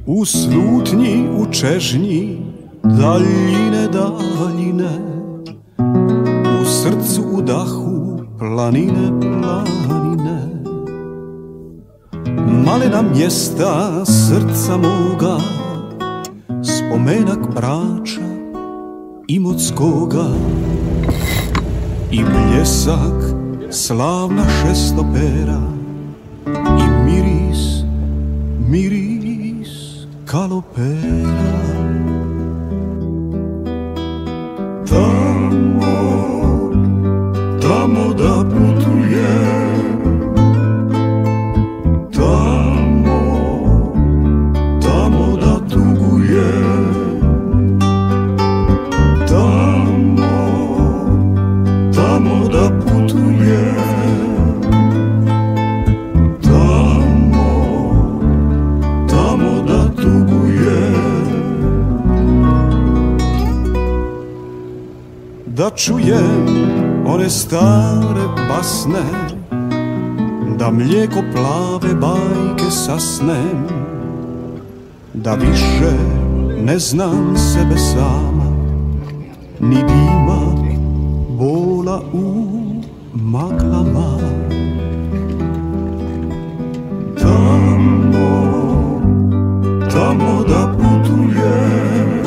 U slutnji, u čežnji, daljine, daljine, u srcu, u dahu, planine, planine. Malena mjesta srca moga, spomenak Brača, Imotskoga i bljesak slavna šestopera i miris, miris kalopera. Tamo, tamo da putujem, tamo, tamo da tugujem, tamo, tamo da putujem, tamo, tamo da tugujem. Da čujem one stare basne, da mlijeko plave bajke sasnem, da više ne znam sebe sama, ni dima bola u maglama. Tamo, tamo da putujem,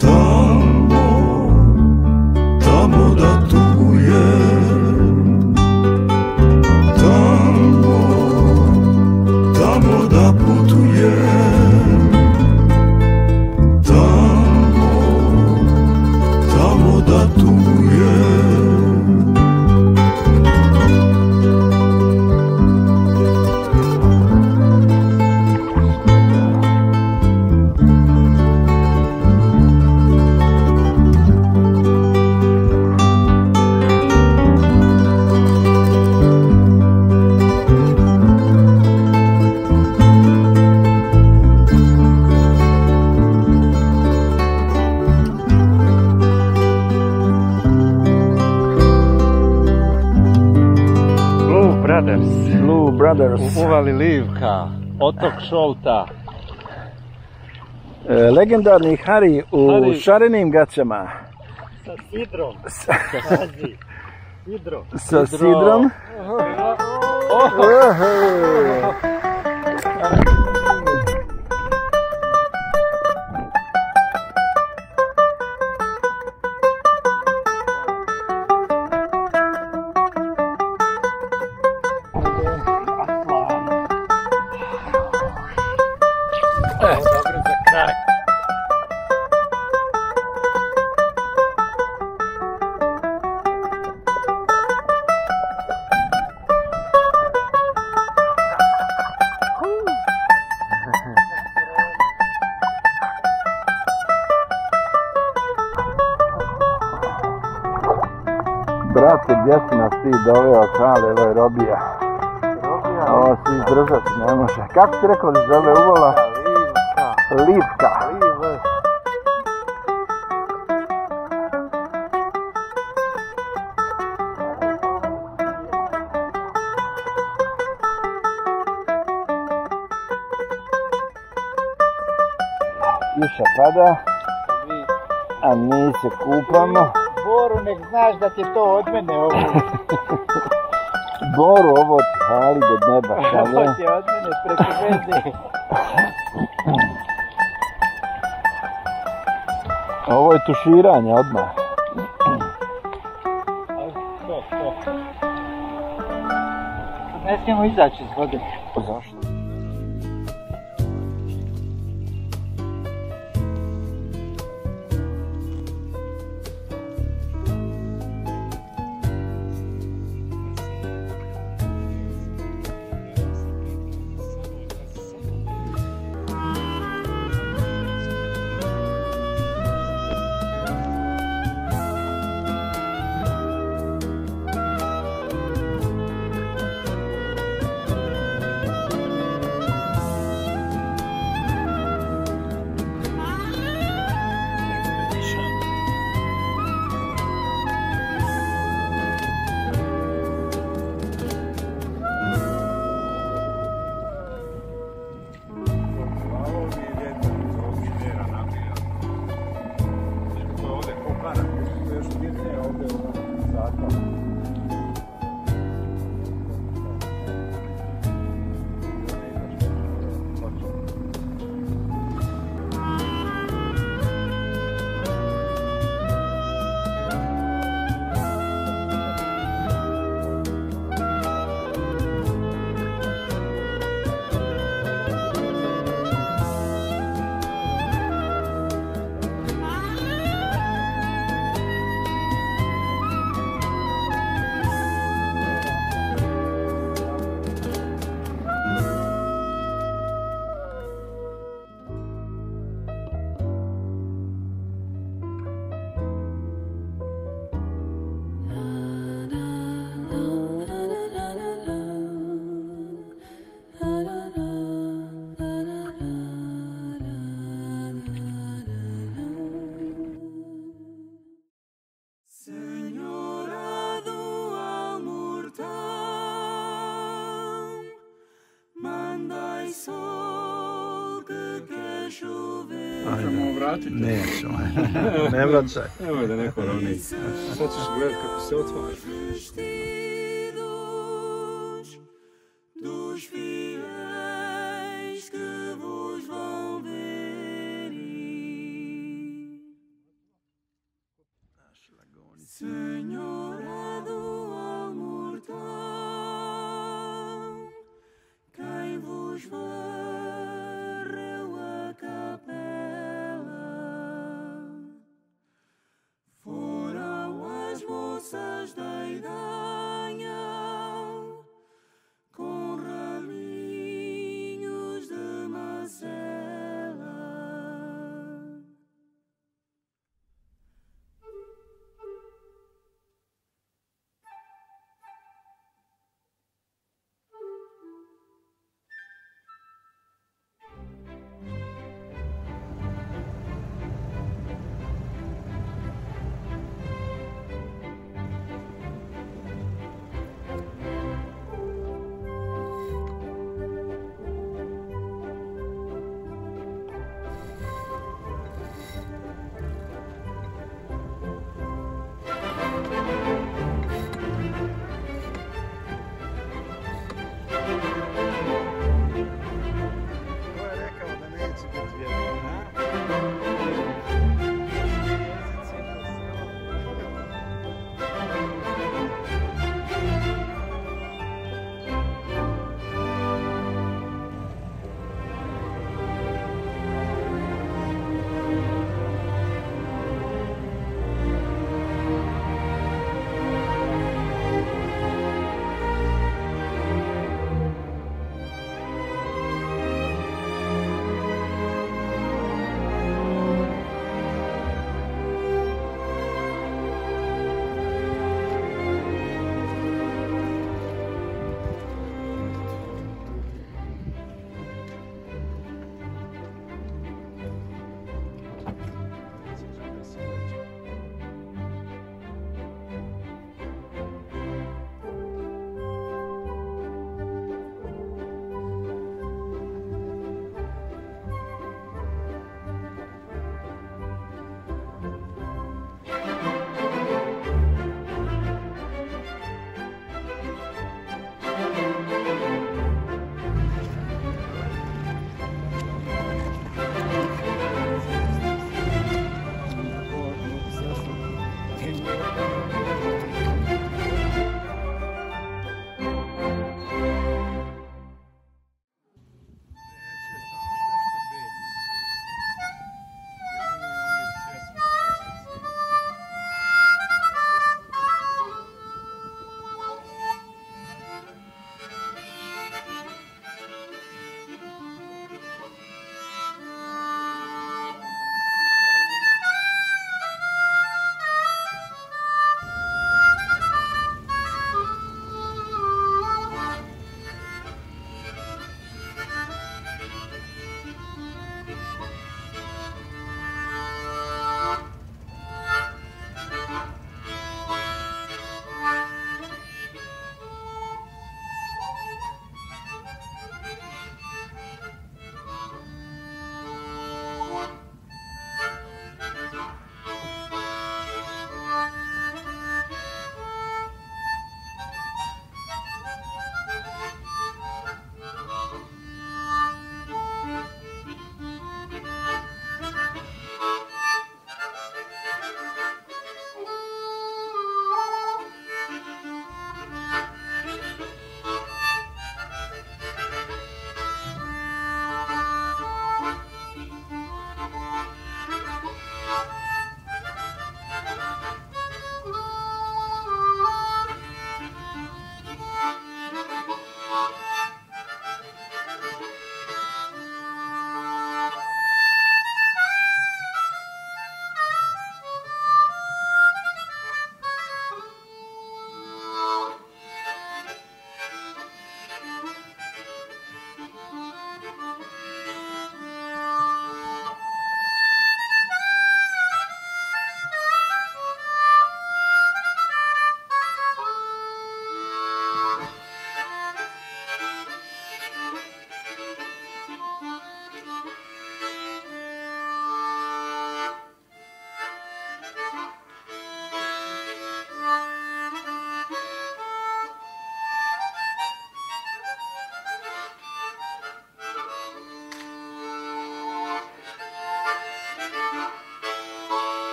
tamo, tamo da tugujem, tamo, tamo da putujem, tamo, tamo da tugujem. Blue Brothers. Uvali Livka, otok Šolta. Legendarni Hari u šarenim gaćama. Sa sidrom. Sa sidrom. Dobro za kraj. Brate, gdje si nas ti doveo, Kale, ovo je robija. Ovo si izdržati ne može. Kako ti rekao da se zove uvola? Livka. Kiša pada, a mi se kupamo. Boru, nek znaš da ti to od mene ovo. Boru, ovo ti hvali do neba. Ovo ti od mene preko veze. Ovo je tuširanje odmah. Ne smijemo izaći iz vode. Zašto? Možemo vratiti? Nećemo. Ne vraćaj. Evo da neko ravni. Sad ćeš gledat kako se otvara.